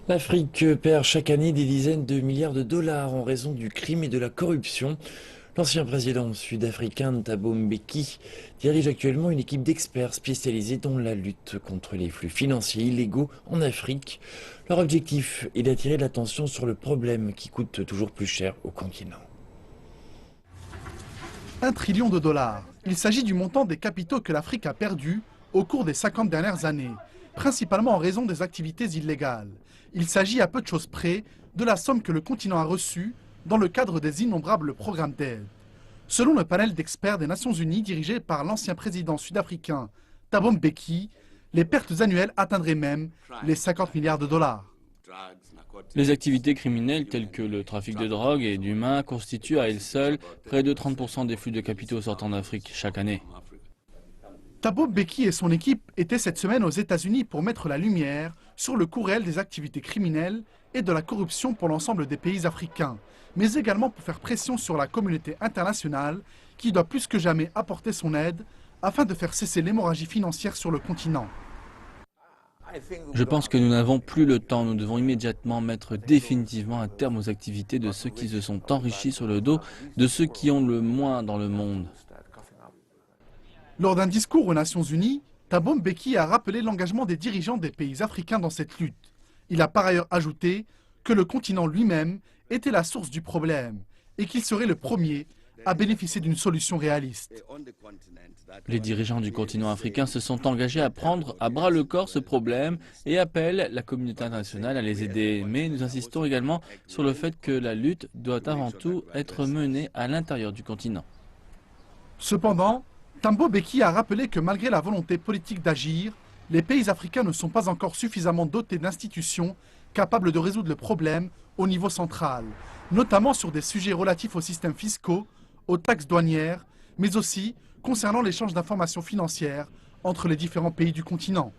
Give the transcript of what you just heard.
L'Afrique perd chaque année des dizaines de milliards de dollars en raison du crime et de la corruption. L'ancien président sud-africain Thabo Mbeki dirige actuellement une équipe d'experts spécialisés dans la lutte contre les flux financiers illégaux en Afrique. Leur objectif est d'attirer l'attention sur le problème qui coûte toujours plus cher au continent. 1 trillion de dollars. Il s'agit du montant des capitaux que l'Afrique a perdus au cours des 50 dernières années, principalement en raison des activités illégales. Il s'agit à peu de choses près de la somme que le continent a reçue dans le cadre des innombrables programmes d'aide. Selon le panel d'experts des Nations Unies dirigé par l'ancien président sud-africain Thabo Mbeki, les pertes annuelles atteindraient même les 50 milliards de dollars. Les activités criminelles telles que le trafic de drogue et d'humains constituent à elles seules près de 30% des flux de capitaux sortant d'Afrique chaque année. Thabo Mbeki et son équipe étaient cette semaine aux États-Unis pour mettre la lumière sur le coût réel des activités criminelles et de la corruption pour l'ensemble des pays africains, mais également pour faire pression sur la communauté internationale qui doit plus que jamais apporter son aide afin de faire cesser l'hémorragie financière sur le continent. Je pense que nous n'avons plus le temps, nous devons immédiatement mettre définitivement un terme aux activités de ceux qui se sont enrichis sur le dos de ceux qui ont le moins dans le monde. Lors d'un discours aux Nations Unies, Thabo Mbeki a rappelé l'engagement des dirigeants des pays africains dans cette lutte. Il a par ailleurs ajouté que le continent lui-même était la source du problème et qu'il serait le premier à bénéficier d'une solution réaliste. Les dirigeants du continent africain se sont engagés à prendre à bras le corps ce problème et appellent la communauté internationale à les aider. Mais nous insistons également sur le fait que la lutte doit avant tout être menée à l'intérieur du continent. Cependant, Thabo Mbeki a rappelé que malgré la volonté politique d'agir, les pays africains ne sont pas encore suffisamment dotés d'institutions capables de résoudre le problème au niveau central, notamment sur des sujets relatifs aux systèmes fiscaux, aux taxes douanières, mais aussi concernant l'échange d'informations financières entre les différents pays du continent.